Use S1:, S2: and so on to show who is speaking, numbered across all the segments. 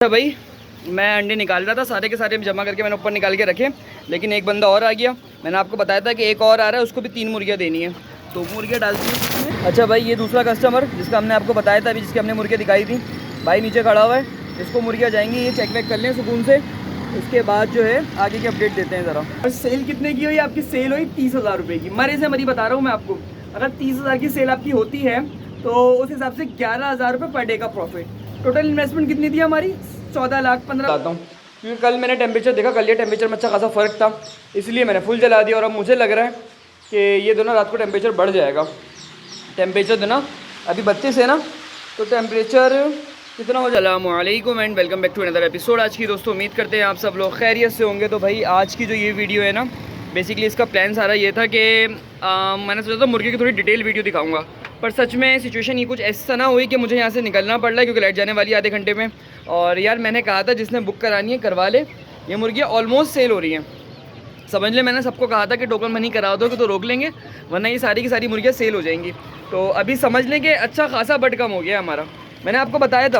S1: अच्छा भाई, मैं अंडे निकाल रहा था, सारे के सारे जमा करके मैंने ऊपर निकाल के रखे, लेकिन एक बंदा और आ गया। मैंने आपको बताया था कि एक और आ रहा है, उसको भी 3 मुर्गियाँ देनी है, तो मुर्गियाँ डालती हैं इसमें। अच्छा भाई, ये दूसरा कस्टमर जिसका हमने आपको बताया था अभी, जिसकी हमने मुर्गियाँ दिखाई थी, भाई नीचे खड़ा हुआ है। इसको मुर्गियाँ जाएंगी, ये चेक वेक कर लें सुकून से, उसके बाद जो है आगे की अपडेट देते हैं ज़रा। और सेल कितने की हुई? आपकी सेल हुई 30,000 रुपये की। मरे से मरी बता रहा हूँ मैं आपको, अगर 30,000 की सेल आपकी होती है तो उस हिसाब से 11,000 रुपये पर डे का प्रॉफिट। टोटल इन्वेस्टमेंट कितनी थी हमारी? 14 लाख 15 आता हूँ, क्योंकि कल मैंने टेम्परेचर देखा, कल ये टेम्परेचर में अच्छा खासा फ़र्क था, इसलिए मैंने फुल जला दिया। और अब मुझे लग रहा है कि ये दोनों रात को टेम्परेचर बढ़ जाएगा। टेम्परेचर देना अभी 32 है ना, तो टेम्परेचर कितना हो जाएगा। अस्सलामुअलैकुम and welcome back to another episode. आज की दोस्तों उम्मीद करते हैं आप सब लोग खैरियत से होंगे। तो भाई आज की जो ये वीडियो है ना, बेसिकली इसका प्लान सारा ये था कि मैंने सोचा था मुर्गी की थोड़ी डिटेल वीडियो दिखाऊंगा, पर सच में सिचुएशन ये कुछ ऐसा ना हुई कि मुझे यहाँ से निकलना पड़ रहा है, क्योंकि लाइट जाने वाली है आधे घंटे में। और यार मैंने कहा था जिसने बुक करानी है करवा ले, ये मुर्गियाँ ऑलमोस्ट सेल हो रही हैं, समझ ले। मैंने सबको कहा था कि टोकन मनी करा दो कि तो रोक लेंगे, वरना ये सारी की सारी मुर्गियाँ सेल हो जाएंगी। तो अभी समझ लें कि अच्छा खासा बट कम हो गया हमारा। मैंने आपको बताया था,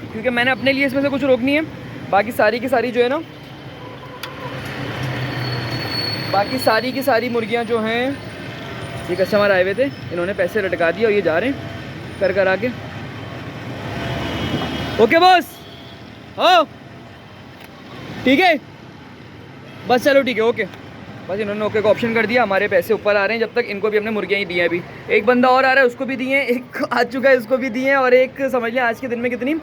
S1: क्योंकि मैंने अपने लिए इसमें से कुछ रोकनी है, बाकी सारी की सारी जो है ना, बाकी सारी की सारी मुर्गियाँ जो हैं, ये कस्टमर आए हुए थे, इन्होंने पैसे लटका दिए और ये जा रहे हैं कर आके। ओके बॉस, हाँ ठीक है, बस चलो ठीक है ओके। बस इन्होंने ओके का ऑप्शन कर दिया, हमारे पैसे ऊपर आ रहे हैं। जब तक इनको भी हमने मुर्गियाँ ही दी हैं। अभी एक बंदा और आ रहा है, उसको भी दिए हैं, एक आ चुका है उसको भी दिए हैं, और एक समझ लें आज के दिन में कितनी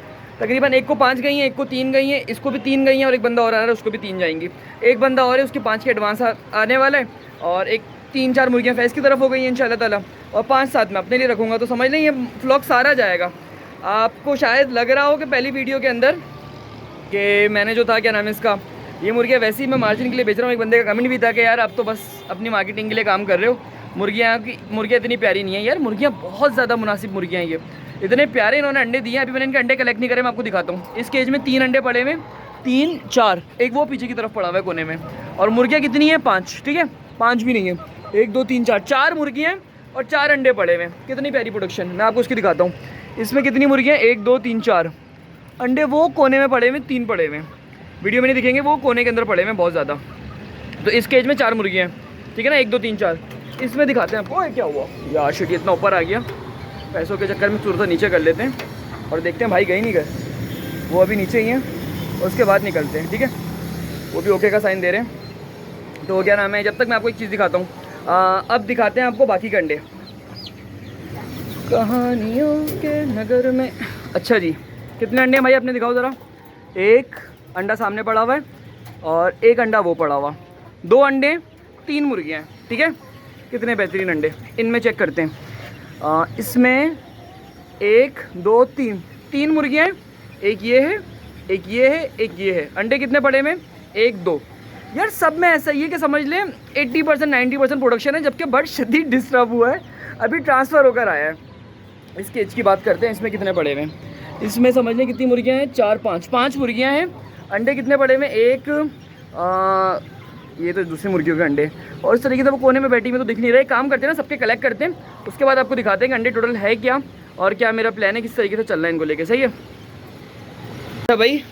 S1: तकरीबन एक को 5 गई हैं, एक को 3 गई हैं, इसको भी 3 गई हैं, और एक बंदा और आ रहा है उसको भी 3 जाएंगी। एक बंदा और है, उसके 5 के एडवांस आने वाला है, और एक 3-4 मुर्गियाँ फैज़ की तरफ हो गई हैं इंशाल्लाह ताला, और 5 साथ में अपने लिए रखूँगा। तो समझ लें ये व्लॉग सारा जाएगा। आपको शायद लग रहा हो कि पहली वीडियो के अंदर कि मैंने जो था क्या नाम है इसका, ये मुर्गियाँ वैसे ही मैं मार्जिन के लिए बेच रहा हूँ। एक बंदे का कमेंट भी था कि यार आप तो बस अपनी मार्केटिंग के लिए काम कर रहे हो, मुर्गियाँ इतनी प्यारी नहीं है। यार मुर्गियाँ बहुत ज़्यादा मुनासिब मुर्गियाँ हैं, ये इतने प्यारे इन्होंने अंडे दिए हैं। अभी मैंने इनके अंडे कलेक्ट नहीं करे, मैं आपको दिखाता हूँ। इस केज में 3 अंडे पड़े हुए, 3-4, एक वो पीछे की तरफ पड़ा हुआ है कोने में। और मुर्गियाँ कितनी हैं? 5, ठीक है, 5 भी नहीं है, 1 2 3 4 मुर्गियाँ और 4 अंडे पड़े हुए हैं। कितनी प्यारी प्रोडक्शन, मैं आपको उसकी दिखाता हूँ। इसमें कितनी मुर्गियाँ? 1 2 3 4 अंडे वो कोने में पड़े हुए, 3 पड़े हुए हैं, वीडियो में नहीं दिखेंगे, वो कोने के अंदर पड़े हुए हैं बहुत ज़्यादा। तो इस केज में 4 मुर्गियाँ हैं, ठीक है ना, 1 2 3 4। इसमें दिखाते हैं आपको। क्या हुआ यार, शिट इतना ऊपर आ गया, पैसों के चक्कर में थोड़ा सा नीचे कर लेते हैं और देखते हैं भाई गए नहीं गए, वो अभी नीचे ही हैं, उसके बाद निकलते हैं, ठीक है। वो भी ओके का साइन दे रहे हैं। तो क्या नाम है, जब तक मैं आपको एक चीज़ दिखाता हूँ, अब दिखाते हैं आपको बाकी के अंडे कहानियों के नगर में। अच्छा जी, कितने अंडे हैं भाई आपने दिखाओ ज़रा। एक अंडा सामने पड़ा हुआ है और एक अंडा वो पड़ा हुआ, 2 अंडे 3 मुर्गियाँ हैं, ठीक है। कितने बेहतरीन अंडे, इनमें चेक करते हैं। इसमें 1 2 3 मुर्गियाँ हैं, एक ये है, एक ये है, एक ये है। अंडे कितने पड़े में? 1 2। यार सब में ऐसा ही है कि समझ लें 80% 90% प्रोडक्शन है, जबकि बड़ा शदीद डिस्टर्ब हुआ है, अभी ट्रांसफ़र होकर आया है। इस केज की बात करते हैं, इसमें कितने पड़े हुए हैं। इसमें समझ लें कितनी मुर्गियाँ हैं? 4 5 मुर्गियाँ हैं। अंडे कितने पड़े हुए हैं? एक ये तो दूसरी मुर्गियों के अंडे, और इस तरीके से वो कोने में बैठी में तो दिख नहीं रहे। काम करते हैं ना, सबके कलेक्ट करते हैं, उसके बाद आपको दिखाते हैं कि अंडे टोटल है क्या और क्या मेरा प्लान है, किस तरीके से चलना है इनको लेके, सही है। अच्छा भाई,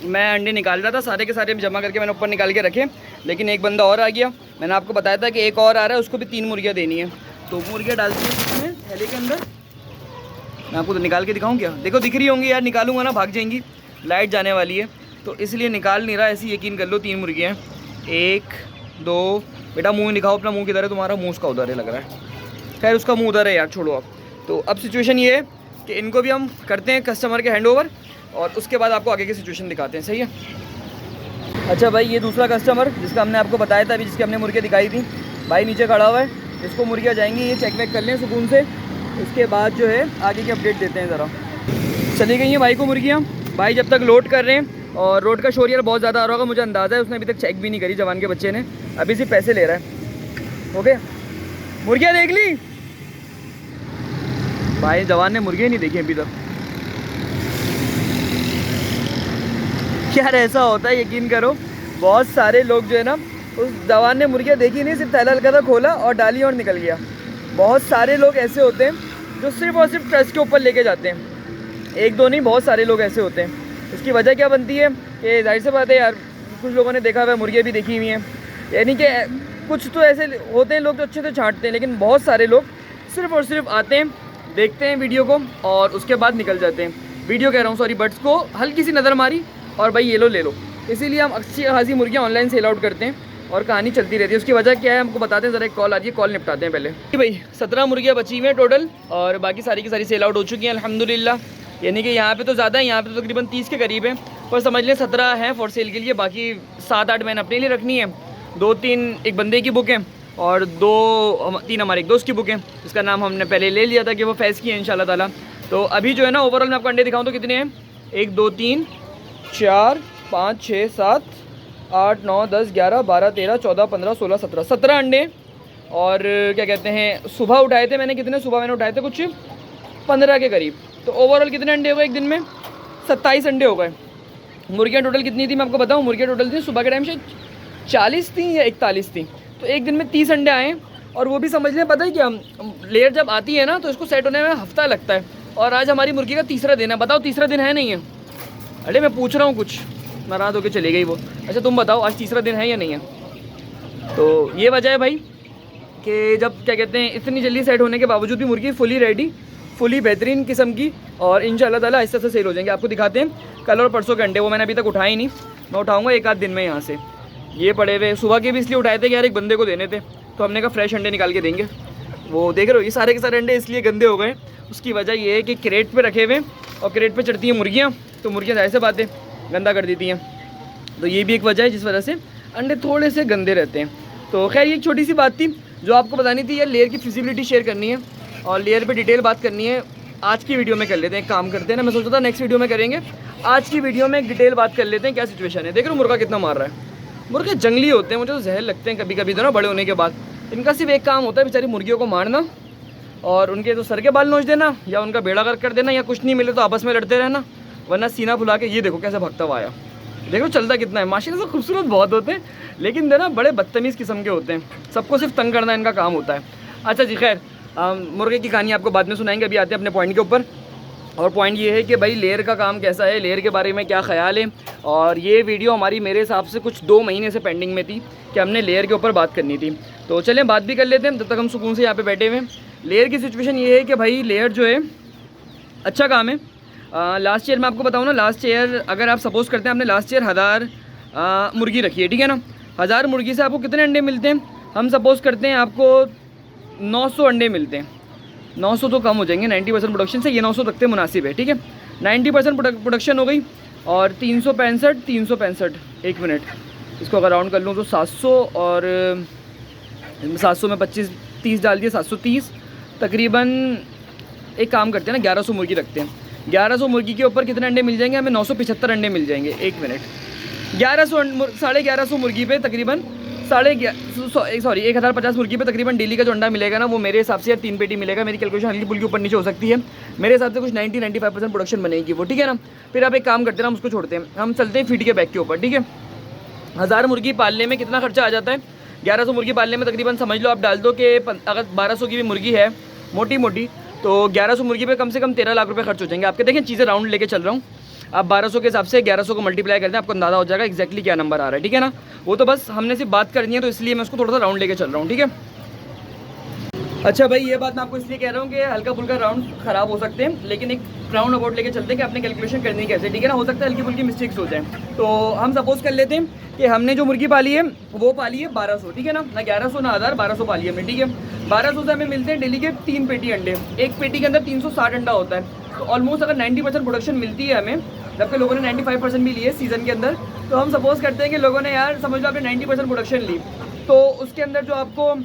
S1: मैं अंडे निकाल रहा था, सारे के सारे जमा करके मैंने ऊपर निकाल के रखे, लेकिन एक बंदा और आ गया। मैंने आपको बताया था कि एक और आ रहा है, उसको भी 3 मुर्गियाँ देनी है, तो मुर्गियाँ डालती हैं इसमें थैले के अंदर। मैं आपको तो निकाल के दिखाऊँ क्या? देखो दिख रही होंगी यार, निकालूंगा ना भाग जाएंगी, लाइट जाने वाली है तो इसलिए निकाल नहीं रहा, ऐसी यकीन कर लो। 3 मुर्गियाँ हैं, 1 2। बेटा मुंह दिखाओ अपना, मुंह किधर है तुम्हारा? मुंह उसका उधर है लग रहा है, खैर उसका मुंह उधर है यार, छोड़ो आप। तो अब सिचुएशन ये है कि इनको भी हम करते हैं कस्टमर के हैंड ओवर, और उसके बाद आपको आगे की सिचुएशन दिखाते हैं, सही है। अच्छा भाई, ये दूसरा कस्टमर जिसका हमने आपको बताया था अभी, जिसकी हमने मुर्गियाँ दिखाई थी, भाई नीचे खड़ा हुआ है। इसको मुर्गियाँ जाएंगी, ये चेक वेक कर लें सुकून से, उसके बाद जो है आगे की अपडेट देते हैं ज़रा। चली गई हैं भाई को मुर्गियाँ, भाई जब तक लोड कर रहे हैं। और रोड का शोर यार बहुत ज़्यादा आ रहा होगा, मुझे अंदाज़ा है, उसने अभी तक चेक भी नहीं करी जवान के बच्चे ने, अभी सिर्फ पैसे ले रहा है। ओके, मुर्गियाँ देख ली भाई, जवान ने मुर्गियाँ नहीं देखी अभी तक। यार ऐसा होता है, यकीन करो, बहुत सारे लोग जो है ना, उस जवान ने मुर्गियाँ देखी नहीं, सिर्फ थैला हल्का खोला और डाली और निकल गया। बहुत सारे लोग ऐसे होते हैं जो सिर्फ और सिर्फ ट्रस्ट के ऊपर लेके जाते हैं, 1 2 नहीं, बहुत सारे लोग ऐसे होते हैं। उसकी वजह क्या बनती है कि जाहिर सी बात है यार, कुछ लोगों ने देखा हुआ है, मुर्गियाँ भी देखी हुई हैं, यानी कि कुछ तो ऐसे होते हैं लोग जो अच्छे से छांटते हैं, लेकिन बहुत सारे लोग सिर्फ़ और सिर्फ आते हैं, देखते हैं वीडियो को और उसके बाद निकल जाते हैं। वीडियो कह रहा हूँ, सॉरी, बर्ड्स को हल्की सी नज़र मारी और भाई ये लो ले लो। इसीलिए हम अच्छी खासी मुर्गियाँ ऑनलाइन सेल आउट करते हैं और कहानी चलती रहती है। उसकी वजह क्या है हमको बताते हैं, ज़रा एक कॉल आ रही है, कॉल निपटाते हैं पहले। भाई 17 मुर्गियाँ बची हुई हैं टोटल और बाकी सारी की सारी सेल आउट हो चुकी हैं अल्हम्दुलिल्लाह। यानी कि यहाँ पे तो ज़्यादा है, यहाँ पे तो तकरीबन 30 के करीब है, पर समझ लें 17 हैं फॉर सेल के लिए, बाकी 7-8 मैंने अपने लिए रखनी है, 2-3 एक बंदे की बुक है और 2-3 हमारे एक दोस्त की बुक है, जिसका नाम हमने पहले ले लिया था कि वो फैज़ की है इंशाल्लाह ताला। तो अभी जो है ना ओवरऑल मैं आपको अंडे दिखाऊँ तो कितने हैं, 1 2 3 4 5 6 7 8 9 10 11 12 13 14 15 16 17 17 अंडे। और क्या कहते हैं, सुबह उठाए थे मैंने, कितने सुबह मैंने उठाए थे कुछ 15 के करीब। तो ओवरऑल कितने अंडे हो गए एक दिन में, 27 अंडे हो गए। मुर्गियाँ टोटल कितनी थी मैं आपको बताऊँ, मुर्गियाँ टोटल थी सुबह के टाइम से 40 थी या 41 थी, तो एक दिन में 30 अंडे आए। और वो भी समझ लें, पता है क्या, लेयर जब आती है ना तो इसको सेट होने में हफ्ता लगता है, और आज हमारी मुर्गी का तीसरा दिन है। बताओ तीसरा दिन है नहीं है? अरे मैं पूछ रहा हूँ, कुछ नाराज़ होकर चली गई वो। अच्छा तुम बताओ आज तीसरा दिन है या नहीं है? तो ये वजह है भाई कि जब क्या कहते हैं इतनी जल्दी सेट होने के बावजूद भी मुर्गी फुली रेडी, फुली बेहतरीन किस्म की, और इंशाल्लाह ताला आहिस्ते से सेल हो जाएंगे। आपको दिखाते हैं कल और परसों के अंडे, वो मैंने अभी तक उठाए ही नहीं, मैं उठाऊँगा एक आध दिन में यहाँ से। ये पड़े हुए सुबह के भी इसलिए उठाए थे कि यार एक बंदे को देने थे, तो हमने कहा फ्रेश अंडे निकाल के देंगे। वो देख रहे हो ये सारे के सारे अंडे इसलिए गंदे हो गए, उसकी वजह ये है कि क्रेट पे रखे हुए और क्रेट पे चढ़ती हैं मुर्गियाँ, तो मुर्गियाँ जाहिर सी बात है गंदा कर देती हैं। तो ये भी एक वजह है जिस वजह से अंडे थोड़े से गंदे रहते हैं। तो खैर ये एक छोटी सी बात थी जो आपको बतानी थी, यार लेयर की फिजिबिलिटी शेयर करनी है और लेयर पे डिटेल बात करनी है। आज की वीडियो में कर लेते हैं, एक काम करते हैं ना, मैं सोचा था नेक्स्ट वीडियो में करेंगे, आज की वीडियो में एक डिटेल बात कर लेते हैं क्या सिचुएशन है। देख रहे हो मुर्गा कितना मार रहा है, मुर्गे जंगली होते हैं, मुझे तो जहर लगते हैं कभी कभी तो ना बड़े होने के बाद। इनका सिर्फ एक काम होता है बेचारी मुर्गियों को मारना और उनके तो सर के बाल नोच देना या उनका बेड़ा गर्क कर देना, या कुछ नहीं मिले तो आपस में लड़ते रहना, वरना सीना फुला के। ये देखो कैसे भागता हुआ आया, देखो चलता कितना है, माशाल्लाह से खूबसूरत बहुत होते हैं, लेकिन ना बड़े बदतमीज़ किस्म के होते हैं, सबको सिर्फ तंग करना इनका काम होता है। अच्छा जी खैर, मुर्गे की कहानी आपको बाद में सुनाएंगे, अभी आते हैं अपने पॉइंट के ऊपर। और पॉइंट ये है कि भाई लेयर का काम कैसा है, लेयर के बारे में क्या ख्याल है। और ये वीडियो हमारी मेरे हिसाब से कुछ 2 महीने से पेंडिंग में थी कि हमने लेयर के ऊपर बात करनी थी, तो चलें बात भी कर लेते हैं, तब तक हम सुकून से यहाँ पे बैठे हुए हैं। लेयर की सिचुएशन ये है कि भाई लेयर जो है अच्छा काम है। लास्ट ईयर मैं आपको बताऊँ ना, लास्ट ईयर अगर आप सपोज़ करते हैं आपने लास्ट ईयर 1000 मुर्गी रखी है, ठीक है ना, 1000 मुर्गी से आपको कितने अंडे मिलते हैं, हम सपोज़ करते हैं आपको 900 अंडे मिलते हैं। 900 तो कम हो जाएंगे 90% प्रोडक्शन से, ये 900 रखते मुनासिब है, ठीक है। 90% प्रोडक्शन हो गई और 365 एक मिनट, इसको अगर राउंड कर लूँ तो 700 और 700 में 25-30 डाल दिए, 730 तकरीबन। एक काम करते हैं ना, 1100 मुर्गी रखते हैं। 1100 मुर्गी के ऊपर कितने अंडे मिल जाएंगे हमें? 975 अंडे मिल जाएंगे। एक मिनट, 1150 मुर्गी पे तकरीबन 1050 मुर्गी पे तकरीबन डेली का जो अंडा मिलेगा ना, वो मेरे हिसाब से 3 पेटी मिलेगा। मेरी कैलकुलेशन हल्की फुल्की ऊपर नीचे हो सकती है, मेरे हिसाब से कुछ 90-95% प्रोडक्शन बनेगी वो, ठीक है ना। फिर आप एक काम करते हैं, हम उसको छोड़ते हैं, हम चलते हैं फीड के बैग के ऊपर, ठीक है। 1000 मुर्गी पालने में कितना खर्चा आ जाता है? 1100 मुर्गी पालने में तकरीबन समझ लो आप डाल दो कि अगर 1200 की भी मुर्गी है मोटी मोटी, तो 1100 मुर्गी पे कम से कम 13 लाख रुपए खर्च हो जाएंगे आपके। देखें चीज़ें राउंड लेके चल रहा हूँ, आप 1200 के हिसाब से 1100 को मल्टीप्लाई करते हैं, आपको अंदाजा हो जाएगा एक्जैक्टली क्या नंबर आ रहा है, ठीक है ना। वो तो बस हमने सिर्फ बात करनी है, तो इसलिए मैं उसको थोड़ा सा राउंड लेके चल रहा हूँ, ठीक है। अच्छा भाई, ये बात मैं आपको इसलिए कह रहा हूँ कि हल्का फुल्का राउंड ख़राब हो सकते हैं, लेकिन एक राउंड अबाउट लेके चलते हैं कि आपने कैलकुलेशन करनी कैसे, ठीक है ना। हो सकता है हल्की फुल्की मिस्टेक्स हो जाए। तो हम सपोज कर लेते हैं कि हमने जो मुर्गी पाली है वो पाली है 1200, ठीक है ना 1100 ना 1000, 1200 पाली हमने, ठीक है। 1200 से हमें मिलते हैं डेली के 3 पेटी अंडे, एक पेटी के अंदर 360 अंडा होता है। तो ऑलमोस्ट अगर 90% प्रोडक्शन मिलती है हमें, जबकि लोगों ने 95% भी लिए सीज़न के अंदर, तो हम सपोज करते हैं कि लोगों ने यार समझ लो आपने 90% प्रोडक्शन ली, तो उसके अंदर जो आपको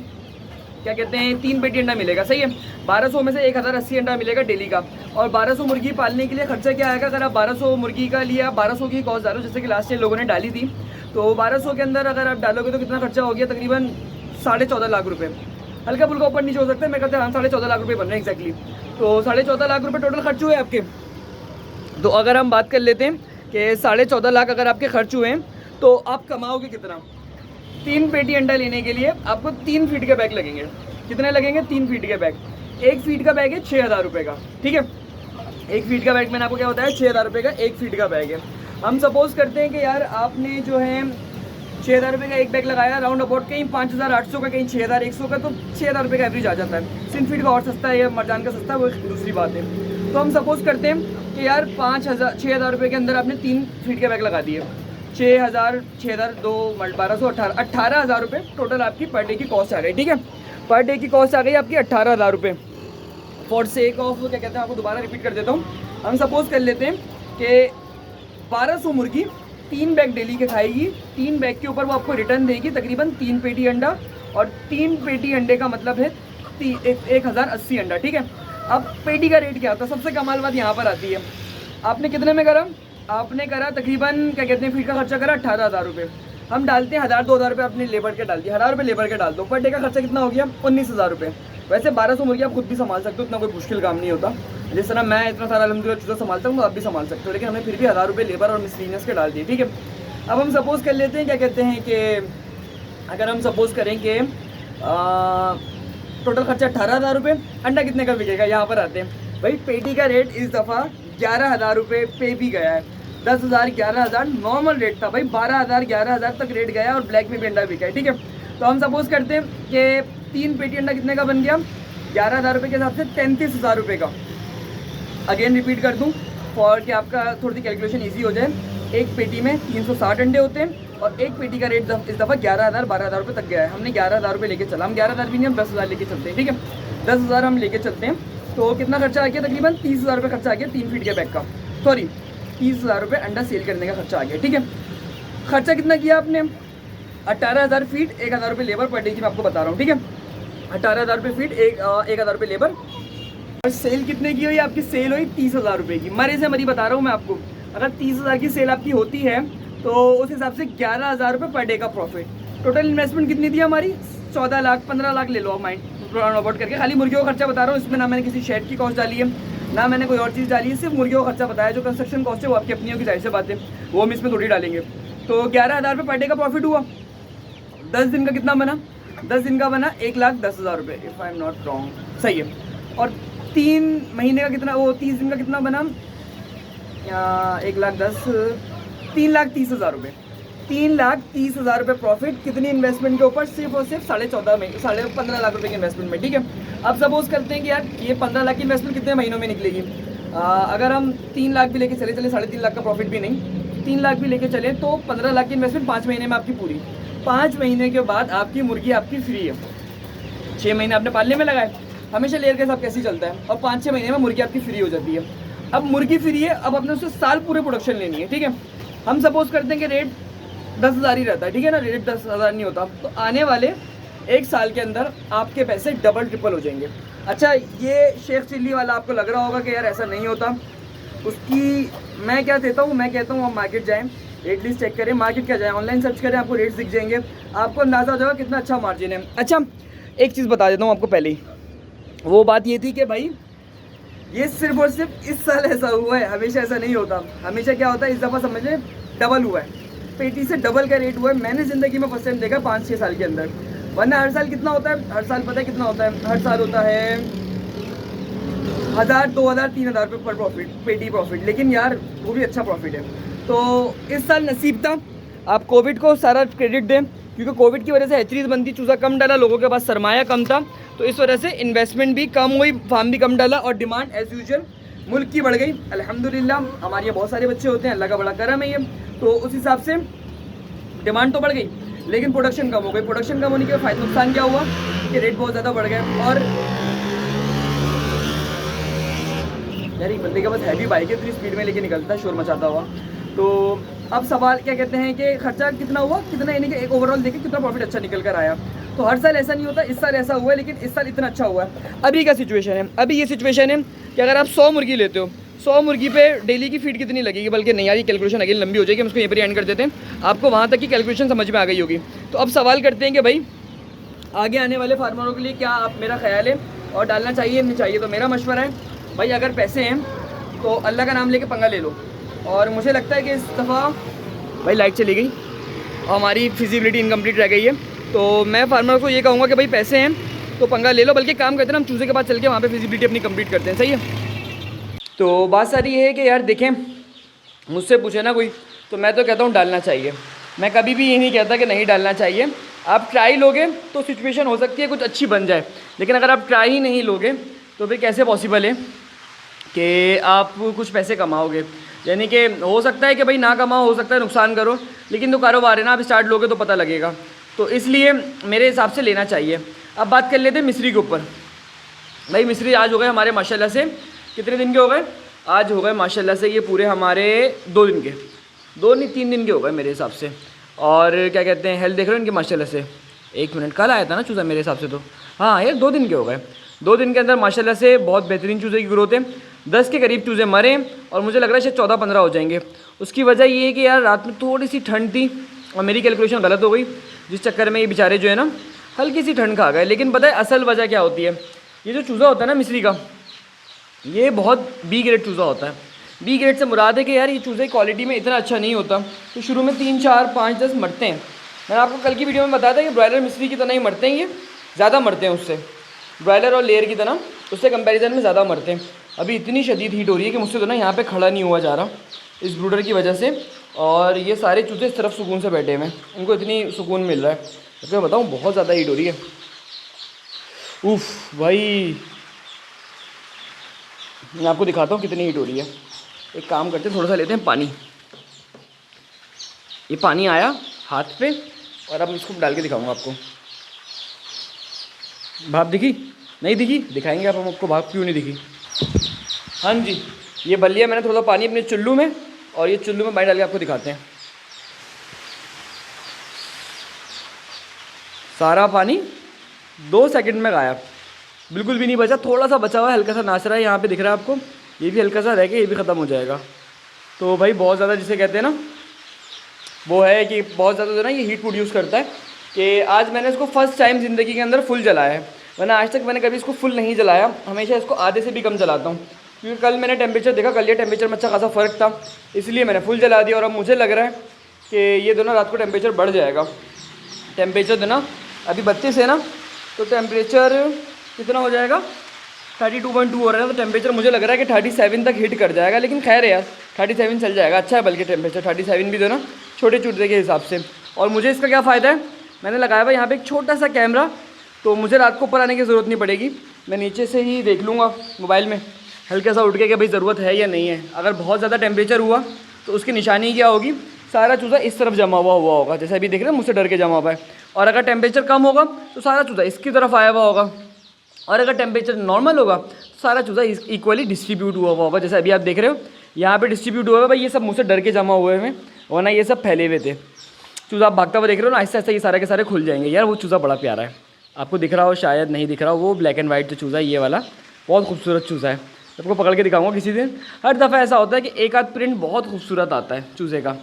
S1: क्या कहते हैं 3 पेटी अंडा मिलेगा, सही है। 1200 में से 1080 अंडा मिलेगा डेली का। और 1200 मुर्गी पालने के लिए खर्चा क्या आएगा? अगर आप 1200 मुर्गी का लिए आप 1200 की कॉस्ट डालो, जैसे कि लास्ट ईयर लोगों ने डाली थी, तो 1200 के अंदर अगर आप डालोगे तो कितना खर्चा हो गया? तकरीबन 14.5 लाख रुपये। हल्का फुल्का ऊपर नीचे हो सकता है, मैं कहते हैं हाँ 14.5 लाख रुपये बन रहे हैं एक्जैक्टली। तो 14.5 लाख रुपये टोटल खर्च हुए आपके। तो अगर हम बात कर लेते हैं कि 14.5 लाख अगर आपके खर्च हुए हैं, तो आप कमाओगे कितना? 3 पेटी अंडा लेने के लिए आपको 3 फीट के बैग लगेंगे। कितने लगेंगे? 3 फीट के बैग। 1 फीट का बैग है 6000 रुपये का, ठीक है। 1 फीट का बैग मैंने आपको क्या बताया? 6000 रुपये का 1 फीट का बैग है। हम सपोज़ करते हैं कि यार आपने जो है 6,000 रुपये का एक बैग लगाया, राउंड अबाउट कहीं 5,800 का, कहीं 6,100 का, तो 6,000 रुपये का एवरेज आ जाता है। सिनफीड का और सस्ता है या मरजान का सस्ता है, वो एक दूसरी बात है। तो हम सपोज़ करते हैं कि यार 6,000 रुपये के अंदर आपने 3 फीट के बैग लगा दिए। 6,000 2 1200 18,000 रुपये टोटल आपकी पर डे की कॉस्ट आ गई। ठीक है, पर डे की कॉस्ट आ गई आपकी 18,000 रुपये। फॉर सेक ऑफ क्या कहते हैं, आपको दोबारा रिपीट कर देता हूँ। हम सपोज़ कर लेते हैं कि 1200 मुर्गी 3 बैग डेली के खाएगी। 3 बैग के ऊपर वो आपको रिटर्न देगी तकरीबन 3 पेटी अंडा, और 3 पेटी अंडे का मतलब है 1,080 अंडा। ठीक है, अब पेटी का रेट क्या होता है, सबसे कमाल बात यहाँ पर आती है। आपने कितने में करा, आपने करा तकरीबन क्या कहते हैं फीड का खर्चा करा 18,000 रुपये। हम डालते हैं 1,000-2,000 रुपये अपने लेबर के डाल दिए, 1,000 रुपये लेबर के डाल दो, पर डे का खर्चा कितना हो गया 19,000 रुपये। वैसे 1200 मुर्गी आप खुद भी संभाल सकते हो, इतना कोई मुश्किल काम नहीं होता। जिस तरह मैं इतना सारा अल्हम्दुलिल्लाह चीज़ें संभालता हूँ तो आप भी संभाल सकते हो, लेकिन हमने फिर भी 1,000 रुपये लेबर और मिसलिनियस के डाल दिए। ठीक है, अब हम सपोज़ कर लेते हैं क्या कहते हैं कि अगर हम सपोज़ करें कि टोटल खर्चा 18,000 रुपये, अंडा कितने का बिकेगा, यहाँ पर आते हैं भाई। पेटी का रेट इस दफ़ा 11,000 रुपये पे भी गया है। 10,000 11,000 नॉर्मल रेट था भाई, 12,000 11,000 तक रेट गया और ब्लैक में भी अंडा बिका है। ठीक है, तो हम सपोज़ करते हैं कि 3 पेटी अंडा कितने का बन गया, 11,000 रुपये के हिसाब से 33,000 रुपये का। अगेन रिपीट कर दूँ फॉर कि आपका थोड़ी सी कैलकुलेशन ईजी हो जाए। एक पेटी में 360 अंडे होते हैं और एक पेटी का रेट इस दफ़ा 11,000 12,000 रुपये तक गया है। हमने 11,000 रुपये लेके चला, हम 11,000 भी नहीं, हम 10,000 लेके चलते हैं। ठीक है, 10,000 हम लेके चलते हैं, तो कितना खर्चा आ गया, तकरीबन 30,000 रुपये खर्चा आ गया 3 फीट के बैग का। सॉरी, 30,000 रुपये अंडा सेल करने का खर्चा आ गया। ठीक है, खर्चा कितना किया आपने, 18,000 फीट, 1,000 रुपये लेबर पर डे की मैं आपको बता रहा हूँ। ठीक है, 18,000 रुपये फीट, 1,000 रुपये लेबर, और सेल कितने की हुई, आपकी सेल हुई 30,000 रुपये की। मरे से मरी बता रहा हूँ मैं आपको, अगर 30,000 की सेल आपकी होती है तो उस हिसाब से 11,000 रुपये पर डे का प्रॉफिट। टोटल इन्वेस्टमेंट कितनी थी हमारी, 14 लाख 15 लाख ले लो आप माइंड राउंड अबाउट करके। खाली मुर्गियों का खर्चा बता रहा हूँ, इसमें ना मैंने किसी शेड की कॉस्ट डाली है, ना मैंने कोई और चीज़ डाली है, सिर्फ मुर्गियों का खर्चा बताया। जो कंस्ट्रक्शन कॉस्ट है वो आपकी अपनी की जाहिर से बात है, वो हम इसमें थोड़ी डालेंगे। तो 11,000 रुपये पर डे का प्रॉफिट हुआ। 10 दिन का कितना बना, 10 दिन का बना 1,10,000 रुपये, if I am not wrong, सही है। और 3 महीने का कितना, वो 30 दिन का कितना बना, 1,10,000 3,30,000 रुपये, 3,30,000 रुपये प्रॉफिट। कितनी इन्वेस्टमेंट के ऊपर, सिर्फ और सिर्फ 15 लाख रुपये की इन्वेस्टमेंट में। ठीक है, अब सपोज करते हैं कि यार ये 15 लाख की इन्वेस्टमेंट कितने महीनों में निकलेगी। अगर हम 3 लाख भी लेके चले 3.5 लाख का प्रॉफिट भी नहीं, 3 लाख भी लेके चले तो 15 लाख की इन्वेस्टमेंट 5 महीने में आपकी पूरी। 5 महीने के बाद आपकी मुर्गी आपकी फ्री है। 6 महीने आपने पालने में लगाए, हमेशा लेयर के साथ कैसे चलता है, और 5-6 महीने में मुर्गी आपकी फ्री हो जाती है। अब मुर्गी फ्री है, अब अपने उससे साल पूरे प्रोडक्शन लेनी है। ठीक है, हम सपोज करते हैं कि रेट 10,000 ही रहता है। ठीक है ना, रेट 10,000 नहीं होता, तो आने वाले 1 साल के अंदर आपके पैसे डबल ट्रिपल हो जाएंगे। अच्छा, ये शेख चिल्ली वाला आपको लग रहा होगा कि यार ऐसा नहीं होता, उसकी मैं क्या देता हूँ, मैं कहता हूँ आप मार्केट जाएँ, रेट लिस्ट चेक करें, मार्केट क्या जाए, ऑनलाइन सर्च करें, आपको रेट्स दिख जाएंगे, आपको अंदाज़ा हो जाएगा कितना अच्छा मार्जिन है। अच्छा, एक चीज़ बता देता हूँ आपको पहले ही, वो बात ये थी कि भाई ये सिर्फ और सिर्फ इस साल ऐसा हुआ है, हमेशा ऐसा नहीं होता। हमेशा क्या होता है, इस दफ़ा समझ लें डबल हुआ है, पेटी से डबल का रेट हुआ है। मैंने ज़िंदगी में फर्स्ट टाइम देखा 5-6 साल के अंदर, वरना हर साल कितना होता है, हर साल पता है कितना होता है, हर साल होता है 1,000 2,000 3,000 रुपये पर प्रॉफिट, पेटी प्रॉफिट, लेकिन यार वो भी अच्छा प्रॉफिट है। तो इस साल नसीब था, आप कोविड को सारा क्रेडिट दें, क्योंकि कोविड की वजह से हैचरीज बनती, चूज़ा कम डाला, लोगों के पास सरमाया कम था, तो इस वजह से इन्वेस्टमेंट भी कम हुई, फार्म भी कम डाला, और डिमांड एज़ यूजुअल मुल्क की बढ़ गई। अल्हम्दुलिल्लाह हमारे यहाँ बहुत सारे बच्चे होते हैं, अल्लाह का बड़ा करम है ये, तो उस हिसाब से डिमांड तो बढ़ गई, लेकिन प्रोडक्शन कम हो गई। प्रोडक्शन कम होने के फायदा नुकसान क्या हुआ कि रेट बहुत ज़्यादा बढ़ गए। और यार एक बंदे के पास हैवी बाइक है, इतनी स्पीड में लेके निकलता है शोर मचाता हुआ। तो अब सवाल क्या कहते हैं कि खर्चा कितना हुआ, कितना, यानी कि एक ओवरऑल देखें कितना प्रॉफिट अच्छा निकल कर आया। तो हर साल ऐसा नहीं होता, इस साल ऐसा हुआ है, लेकिन इस साल इतना अच्छा हुआ है। अभी क्या सिचुएशन है, अभी ये सिचुएशन है कि अगर आप 100 मुर्गी लेते हो, 100 मुर्गी पे डेली की फीड कितनी लगेगी, बल्कि नहीं यार ये कैलकुलेशन अगेन लंबी हो जाएगी, हम उसको यहीं पर एंड कर देते हैं, आपको वहाँ तक की कैलकुलेशन समझ में आ गई होगी। तो अब सवाल करते हैं कि भाई आगे आने वाले फार्मरों के लिए क्या आप मेरा ख्याल है और डालना चाहिए नहीं चाहिए। तो मेरा मशवरा है भाई, अगर पैसे हैं तो अल्लाह का नाम लेके पंगा ले लो। और मुझे लगता है कि इस दफ़ा भाई लाइट चली गई और हमारी फिजिबिलिटी इनकम्प्लीट रह गई है, तो मैं फार्मर को ये कहूँगा कि भाई पैसे हैं तो पंगा ले लो, बल्कि काम करते हैं हम चूज़े के पास चल के वहाँ पे फिजिबिलिटी अपनी कंप्लीट करते हैं। सही है, तो बात सारी ये है कि यार देखें, मुझसे पूछे ना कोई तो मैं तो कहता हूँ डालना चाहिए। मैं कभी भी ये नहीं कहता कि नहीं डालना चाहिए। आप ट्राई लोगे तो सिचुएशन हो सकती है कुछ अच्छी बन जाए, लेकिन अगर आप ट्राई ही नहीं लोगे तो फिर कैसे पॉसिबल है कि आप कुछ पैसे कमाओगे। यानी कि हो सकता है कि भाई ना कमाओ, हो सकता है नुकसान करो, लेकिन तो कारोबार है ना, आप स्टार्ट लोगे तो पता लगेगा। तो इसलिए मेरे हिसाब से लेना चाहिए। अब बात कर लेते हैं मिस्री के ऊपर। भाई मिस्री आज हो गए हमारे माशाल्लाह से, कितने दिन के हो गए? आज हो गए माशाल्लाह से ये पूरे हमारे 2 दिन के, 2 नहीं 3 दिन के हो गए मेरे हिसाब से। और क्या कहते हैं, हेल्थ देख रहे हो इनकी माशाल्लाह से। 1 मिनट, कल आया था ना चूज़ा मेरे हिसाब से, तो हाँ यार 2 दिन के हो गए। 2 दिन के अंदर माशाल्लाह से बहुत बेहतरीन चूज़े की ग्रोथ है। 10 के करीब चूज़े मरे और मुझे लग रहा है शायद 14-15 हो जाएंगे। उसकी वजह ये है कि यार रात में थोड़ी सी ठंड थी और मेरी कैलकुलेशन गलत हो गई, जिस चक्कर में ये बेचारे जो है ना हल्की सी ठंड खा गए। लेकिन पता है असल वजह क्या होती है? ये जो चूज़ा होता है ना मिस्री का, ये बहुत बी ग्रेड चूज़ा होता है। बी ग्रेड से मुराद है कि यार ये चूज़े क्वालिटी में इतना अच्छा नहीं होता, तो शुरू में 3, 4, 5, 10 मरते हैं। मैंने आपको कल की वीडियो में बताया था कि ब्रॉयलर मिस्री की तरह ही मरते हैं, ये ज़्यादा मरते हैं उससे, ब्रॉयलर और लेयर की तरह उससे कंपैरिजन में ज़्यादा मरते हैं। अभी इतनी शदीद हीट हो रही है कि मुझसे तो ना यहाँ पे खड़ा नहीं हुआ जा रहा इस ब्रूडर की वजह से, और ये सारे चूज़े इस तरफ सुकून से बैठे हुए हैं, इनको इतनी सुकून मिल रहा है। तो मैं बताऊँ बहुत ज़्यादा हीट हो रही है। उफ़ भाई, मैं आपको दिखाता हूँ कितनी हीट हो रही है। एक काम करते हैं, थोड़ा सा लेते हैं पानी। ये पानी आया हाथ पे और अब इसको डाल के दिखाऊंगा आपको। भाप दिखी? नहीं दिखी? दिखाएंगे आप हम आपको भाप क्यों नहीं दिखी। हाँ जी, ये भर लिया मैंने थोड़ा सा पानी अपने चुल्लू में, और ये चुल्लू में पानी डाल के आपको दिखाते हैं। सारा पानी 2 सेकंड में गायब, बिल्कुल भी नहीं बचा। थोड़ा सा बचा हुआ है, हल्का सा नाच रहा है, यहाँ पे दिख रहा है आपको। ये भी हल्का सा रह गया, ये भी ख़त्म हो जाएगा। तो भाई बहुत ज़्यादा जिसे कहते हैं ना, वो है कि बहुत ज़्यादा जो ना ये हीट प्रोड्यूस करता है। कि आज मैंने इसको फर्स्ट टाइम ज़िंदगी के अंदर फुल जलाया है, वरना आज तक मैंने कभी इसको फुल नहीं जलाया, हमेशा इसको आधे से भी कम जलाता हूँ। क्योंकि कल मैंने टेम्परेचर देखा, कल ये टेम्परेचर में अच्छा खासा फ़र्क था, इसलिए मैंने फुल जला दिया। और अब मुझे लग रहा है कि ये दोनों रात को टेम्परेचर बढ़ जाएगा। टेम्परेचर देना अभी 32 है ना, तो टेम्परेचर कितना हो जाएगा? 32.2 हो रहा है ना, तो टेम्परेचर मुझे लग रहा है कि 37 तक हिट कर जाएगा। लेकिन खैर है यार, 37 चल जाएगा, अच्छा है। बल्कि टेम्परेचर 37 भी दो ना छोटे चूटे के हिसाब से। और मुझे इसका क्या फ़ायदा है, मैंने लगाया हुआ यहाँ पे एक छोटा सा कैमरा, तो मुझे रात को ऊपर आने की ज़रूरत नहीं पड़ेगी। मैं नीचे से ही देख लूँगा मोबाइल में हल्का सा उठ के कि भाई ज़रूरत है या नहीं है। अगर बहुत ज़्यादा टेम्परेचर हुआ तो उसकी निशानी क्या होगी, सारा चूज़ा इस तरफ जमा हुआ होगा, जैसे अभी देख रहे हैं मुझसे डर के जमा हुआ है। और अगर टेम्परेचर कम होगा तो सारा चूज़ा इसकी तरफ आया हुआ होगा, और अगर टेम्परेचर नॉर्मल होगा तो सारा चूज़ा इक्वली डिस्ट्रीब्यूट हुआ होगा। जैसे अभी आप देख रहे हो यहाँ पे डिस्ट्रीब्यूट हुआ है भाई, ये सब मुझसे डर के जमा हुए हैं, वरना ये सब फैले हुए थे। चूज़ा आप भागता हुआ देख रहे हो ना, आहिस्ता आहिस्ता ये सारे के सारे खुल जाएंगे। यार वो चूज़ा बड़ा प्यारा है, आपको दिख रहा हो शायद नहीं दिख रहा हो, वो ब्लैक एंड वाइट जो चूज़ा है, ये वाला बहुत खूबसूरत चूज़ा है। सबको पकड़ के दिखाऊंगा किसी दिन। हर दफ़ा ऐसा होता है कि एक आध प्रिंट बहुत खूबसूरत आता है चूज़े का,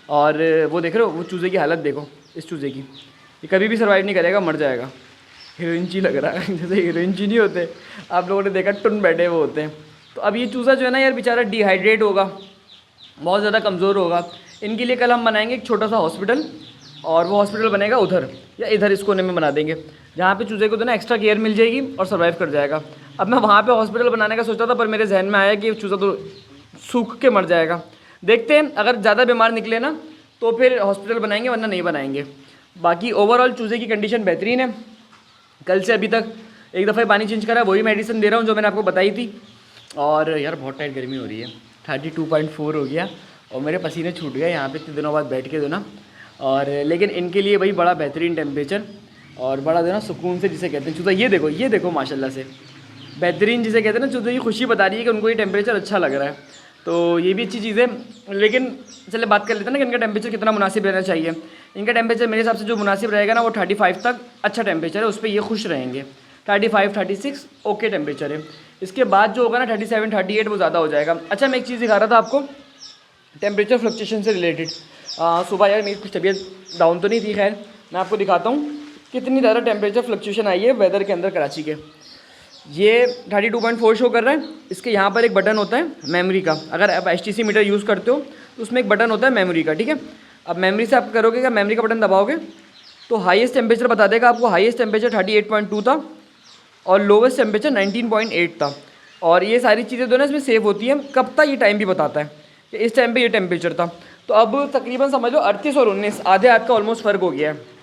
S1: और वो देख रहे हो वो चूज़े की हालत देखो, इस चूज़े की, ये कभी भी सर्वाइव नहीं करेगा, मर जाएगा। हीरोइनची लग रहा है, जैसे हीरोइनची नहीं होते आप लोगों ने देखा, टुन बैठे हुए होते हैं। तो अब ये चूज़ा जो है ना यार बेचारा डिहाइड्रेट होगा, बहुत ज़्यादा कमज़ोर होगा। इनके लिए कल हम बनाएंगे एक छोटा सा हॉस्पिटल, और वो हॉस्पिटल बनेगा उधर या इधर इस कोने में बना देंगे, जहाँ पे चूज़े को तो ना एक्स्ट्रा केयर मिल जाएगी और सर्वाइव कर जाएगा। अब मैं वहाँ पे हॉस्पिटल बनाने का सोचा था, पर मेरे जहन में आया कि चूज़ा तो सूख के मर जाएगा। देखते हैं, अगर ज़्यादा बीमार निकले ना तो फिर हॉस्पिटल बनाएंगे, वरना नहीं बनाएंगे। बाकी ओवरऑल चूज़े की कंडीशन बेहतरीन है। कल से अभी तक एक दफ़ा पानी चेंज करा, वही मेडिसिन दे रहा हूँ जो मैंने आपको बताई थी। और यार बहुत टाइट गर्मी हो रही है, 32.4 हो गया और मेरे पसीने छूट गए यहाँ पे इतने दिनों बाद बैठ के दो ना। और लेकिन इनके लिए भाई बड़ा बेहतरीन टेम्परेचर और बड़ा देना सुकून से जिसे कहते हैं चूज़ा। ये देखो माशाल्लाह से बेहतरीन जिसे कहते हैं ना, चूज़े की खुशी बता रही है कि उनको ये टेम्परेचर अच्छा लग रहा है, तो ये भी अच्छी चीज़ है। लेकिन चले बात कर लेते हैं ना कि इनका टेम्परेचर कितना मुनासिब रहना चाहिए। इनका टेम्परेचर मेरे हिसाब से जो मुनासिब रहेगा ना वो 35 तक अच्छा टेम्परेचर है, उस पर ये खुश रहेंगे। 35, 36 ओके टेम्परेचर है। इसके बाद जो होगा ना 37, 38 वो ज़्यादा हो जाएगा। अच्छा मैं एक चीज़ दिखा रहा था आपको टेम्परेचर फ्लक्चुएशन से रिलेटेड। सुबह यार मेरी कुछ तबीयत डाउन तो नहीं थी, खैर मैं आपको दिखाता हूँ कितनी ज़्यादा टेम्परेचर फ्लक्चुएशन आई है वेदर के अंदर कराची के। ये 32.4 शो कर रहा है। इसके यहाँ पर एक बटन होता है मेमोरी का, अगर आप HTC मीटर यूज़ करते हो तो उसमें एक बटन होता है मेमोरी का, ठीक है। अब मेमोरी से आप करोगे क्या, मेमोरी का बटन दबाओगे तो हाईएस्ट टेम्परेचर बता देगा आपको। हाईएस्ट टेम्परेचर 38.2 था और लोवेस्ट टेम्परेचर 19.8 था। और ये सारी चीज़ें जो ना इसमें सेव होती हैं, कब था ये टाइम भी बताता है कि इस टाइम पे ये टेम्परेचर था। तो अब तकरीबन समझ लो 38 और 19 आधे हाथ का ऑलमोस्ट फ़र्क हो गया है।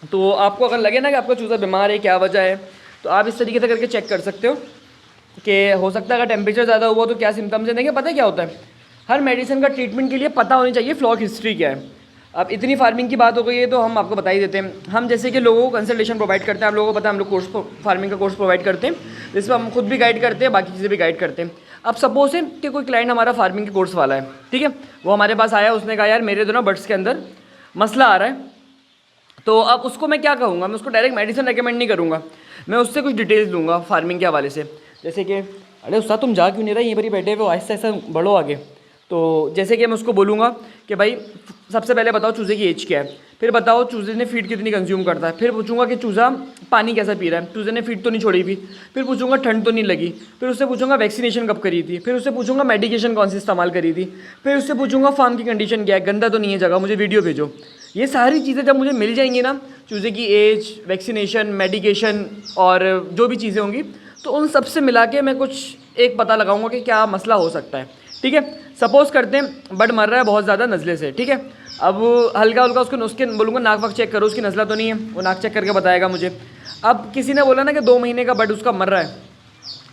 S1: तो आपको अगर लगे ना कि आपका चूज़ा बीमार है, क्या वजह है, तो आप इस तरीके से करके चेक कर सकते हो कि हो सकता है अगर टेम्परेचर ज़्यादा हुआ तो क्या सिम्टम्स है। देखिए पता है क्या होता है, हर मेडिसिन का ट्रीटमेंट के लिए पता होनी चाहिए फ्लॉक हिस्ट्री क्या है। अब इतनी फार्मिंग की बात हो गई है तो हम आपको बता ही देते हैं। हम जैसे कि लोगों को कंसल्टेशन प्रोवाइड करते हैं, आप लोगों को पता है हम लोग कोर्स फार्मिंग का कोर्स प्रोवाइड करते हैं, जिसमें हम खुद भी गाइड करते हैं, बाकी चीज़ें भी गाइड करते हैं। अब सपोज है कि कोई क्लाइंट हमारा फार्मिंग के कोर्स वाला है, ठीक है, वो हमारे पास आया, उसने कहा यार मेरे दोनों बर्ड्स के अंदर मसला आ रहा है, तो अब उसको मैं क्या कहूँगा, मैं उसको डायरेक्ट मेडिसिन रेकमेंड नहीं करूँगा, मैं उससे कुछ डिटेल्स दूंगा फार्मिंग के हवाले से। जैसे कि अरे उस्ताद तुम जा क्यों नहीं रहा, यहीं पर ही बैठे हुए, आहिस्ता आहिस्ता बढ़ो आगे। तो जैसे कि मैं उसको बोलूँगा कि भाई सबसे पहले बताओ चूज़े की एज क्या है, फिर बताओ चूज़े ने फीड कितनी कंज्यूम करता है, फिर पूछूंगा कि चूज़ा पानी कैसा पी रहा है, चूज़े ने फीड तो नहीं छोड़ी हुई, फिर पूछूंगा ठंड तो नहीं लगी, फिर उससे पूछूंगा वैक्सीनेशन कब करी थी, फिर उससे पूछूंगा मेडिकेशन कौन सी इस्तेमाल करी थी, फिर उससे पूछूंगा फार्म की कंडीशन क्या है, गंदा तो नहीं है जगह, मुझे वीडियो भेजो। ये सारी चीज़ें जब मुझे मिल जाएंगी ना, चूज़े की एज, वैक्सीनेशन, मेडिकेशन और जो भी चीज़ें होंगी, तो उन सब से मिला के मैं कुछ एक पता लगाऊंगा कि क्या मसला हो सकता है। ठीक है, सपोज करते हैं बर्ड मर रहा है बहुत ज़्यादा नज़ले से, ठीक है, अब हल्का हल्का उसके बोलूँगा नाक वाक चेक करो, उसकी नज़ला तो नहीं है, वो नाक चेक करके बताएगा मुझे। अब किसी ने बोला ना कि 2 महीने का बर्ड उसका मर रहा है,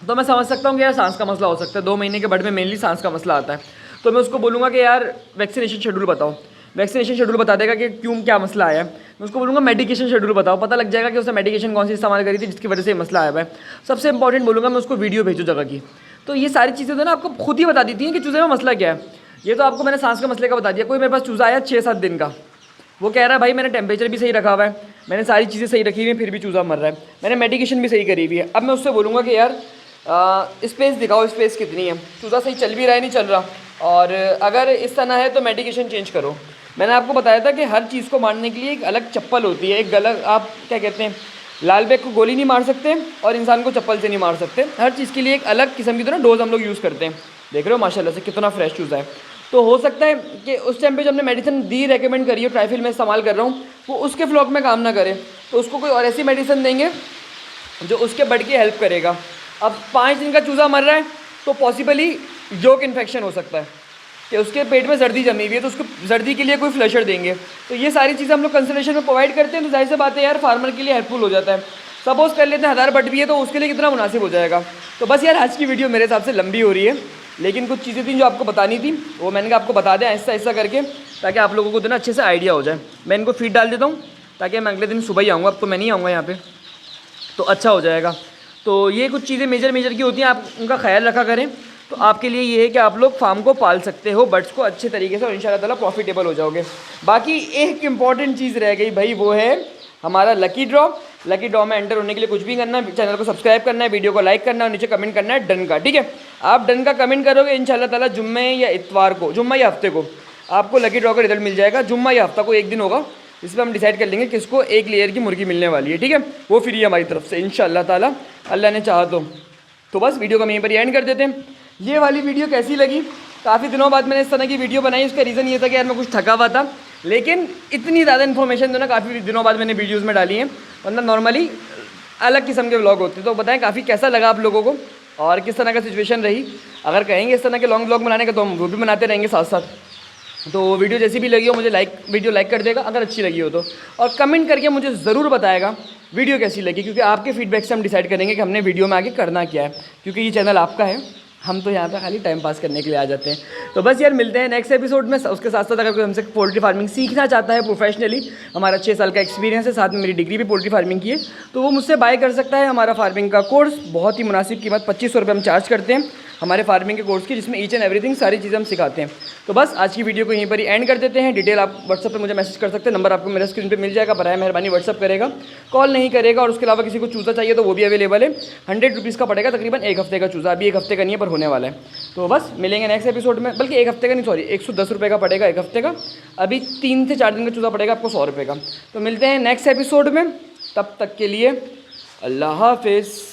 S1: तो मैं समझ सकता हूँ कि यार सांस का मसला हो सकता है, 2 महीने के बर्ड में मेनली सांस का मसला आता है। तो मैं उसको बोलूँगा कि यार वैक्सीनेशन शेड्यूल बताओ, वैक्सीनेशन शेड्यूल बता देगा कि क्यों क्या मसला आया है। मैं उसको बोलूँगा मेडिकेशन शेड्यूल बताओ, पता लग जाएगा कि उसने मेडिकेशन कौन सी इस्तेमाल करी थी जिसकी वजह से मसला आया है। सबसे इंपॉर्टेंट बोलूँगा मैं उसको वीडियो भेजो जगह की। तो ये सारी चीज़ें तो ना आपको खुद ही बता देती हैं कि चूज़े में मसला क्या है। ये तो आपको मैंने सांस का मसले का बता दिया। कोई मेरे पास चूज़ा आया 6-7 दिन का, वो कह रहा है भाई मैंने टेम्परेचर भी सही रखा हुआ है, मैंने सारी चीज़ें सही रखी हुई हैं, फिर भी चूज़ा मर रहा है, मैंने मेडिकेशन भी सही करी हुई है। अब मैं उससे बोलूँगा कि यार स्पेस दिखाओ, स्पेस कितनी है, चूज़ा सही चल भी रहा है नहीं चल रहा, और अगर इस तरह है तो मेडिकेशन चेंज करो। मैंने आपको बताया था कि हर चीज़ को मारने के लिए एक अलग चप्पल होती है, एक अलग आप क्या कहते हैं, लाल बैग को गोली नहीं मार सकते और इंसान को चप्पल से नहीं मार सकते। हर चीज़ के लिए एक अलग किस्म की तो ना डोज हम लोग यूज़ करते हैं। देख रहे हो माशाल्लाह से कितना फ्रेश चूज़ा है। तो हो सकता है कि उस टाइम पे जब हमने मेडिसिन दी, रेकमेंड करी है, ट्राइफिल में इस्तेमाल कर रहा हूँ, वो उसके फ्लॉक में काम ना करे, तो उसको कोई और ऐसी मेडिसिन देंगे जो उसके बर्ड की हेल्प करेगा। अब 5 दिन का चूज़ा मर रहा है तो पॉसिबली योक इन्फेक्शन हो सकता है कि उसके पेट में जर्दी जमी हुई है, तो उसको जर्दी के लिए कोई फ्लशर देंगे। तो ये सारी चीज़ें हम लोग कंसल्टेशन में प्रोवाइड करते हैं, तो जाहिर सी बात है यार फार्मर के लिए हेल्पफुल हो जाता है। सपोज कर लेते हैं 1000 बर्ड भी है तो उसके लिए कितना मुनासिब हो जाएगा। तो बस यार आज की वीडियो मेरे हिसाब से लंबी हो रही है, लेकिन कुछ चीज़ें थी जो आपको बतानी थी, वो मैंने आपको बता दें ऐसा ऐसा करके, ताकि आप लोगों को तो ना अच्छे से आइडिया हो जाए। मैं इनको फीड डाल देता हूँ ताकि मैं अगले दिन सुबह ही आऊँगा, अब तो मैं नहीं आऊँगा यहाँ पर, तो अच्छा हो जाएगा। तो ये कुछ चीज़ें मेजर की होती हैं, आप उनका ख्याल रखा करें, तो आपके लिए ये है कि आप लोग फार्म को पाल सकते हो बर्ड्स को अच्छे तरीके से, और इंशाल्लाह ताला प्रॉफिटेबल हो जाओगे। बाकी एक इंपॉर्टेंट चीज़ रह गई भाई, वो है हमारा लकी ड्रॉ। लकी ड्रॉ में एंटर होने के लिए कुछ भी करना है, चैनल को सब्सक्राइब करना है, वीडियो को लाइक करना है और नीचे कमेंट करना है डन का। ठीक है, आप डन का कमेंट करोगे इंशाल्लाह ताला जुम्मे या इतवार को, जुम्मा या हफ्ते को आपको लकी ड्रॉ का रिजल्ट मिल जाएगा। जुम्मा या हफ्ता को एक दिन होगा, इसमें हम डिसाइड कर लेंगे किसको एक लेयर की मुर्गी मिलने वाली है। ठीक है, वो फ्री है हमारी तरफ से इंशाल्लाह ताला, अल्लाह ने चाहा तो बस वीडियो को हम यहीं पर एंड कर देते हैं। ये वाली वीडियो कैसी लगी? काफ़ी दिनों बाद मैंने इस तरह की वीडियो बनाई, उसका रीज़न ये था कि यार मैं कुछ थका हुआ था, लेकिन इतनी ज़्यादा इन्फॉर्मेशन तो ना काफ़ी दिनों बाद मैंने वीडियोस में डाली हैं, वरना नॉर्मली अलग किस्म के व्लॉग होते। तो बताएं काफ़ी कैसा लगा आप लोगों को और किस तरह का सिचुएशन रही। अगर कहेंगे इस तरह के लॉन्ग व्लॉग बनाने का तो हम वो भी बनाते रहेंगे साथ साथ। तो वीडियो जैसी भी लगी हो मुझे वीडियो लाइक कर देगा अगर अच्छी लगी हो तो, और कमेंट करके मुझे ज़रूर बताएगा वीडियो कैसी लगी, क्योंकि आपके फीडबैक से हम डिसाइड करेंगे कि हमने वीडियो में आगे करना क्या है, क्योंकि ये चैनल आपका है, हम तो यहाँ पे खाली टाइम पास करने के लिए आ जाते हैं। तो बस यार मिलते हैं नेक्स्ट एपिसोड में। उसके साथ साथ अगर कोई हमसे पोल्ट्री फार्मिंग सीखना चाहता है प्रोफेशनली, हमारा 6 साल का एक्सपीरियंस है, साथ में मेरी डिग्री भी पोल्ट्री फार्मिंग की है, तो वो मुझसे बाय कर सकता है। हमारा फार्मिंग का कोर्स बहुत ही मुनासिब कीमत 2500 रुपये हम चार्ज करते हैं हमारे फार्मिंग के कोर्स की, जिसमें ईच एंड एवरीथिंग सारी चीज़ें हम सिखाते हैं। तो बस आज की वीडियो को यहीं पर ही एंड कर देते हैं। डिटेल आप व्हाट्सअप पे मुझे मैसेज कर सकते हैं, नंबर आपको मेरे स्क्रीन पे मिल जाएगा, बराए मेहरबानी व्हाट्सअप करेगा, कॉल नहीं करेगा। और उसके अलावा किसी को चूज़ा चाहिए तो वो भी अवेलेबल है, 100 रुपीज़ का पड़ेगा तकरीबन 1 हफ्ते का चूज़ा। अभी 1 हफ्ते का नहीं है पर होने वाला है। तो बस मिलेंगे नेक्स्ट एपिसोड में, बल्कि 1 हफ्ते का नहीं, सॉरी 110 रुपये का पड़ेगा 1 हफ्ते का, अभी 3 से 4 दिन का चूज़ा पड़ेगा आपको 100 रुपये का। तो मिलते हैं नेक्स्ट एपिसोड में, तब तक के लिए अल्लाह हाफिज़।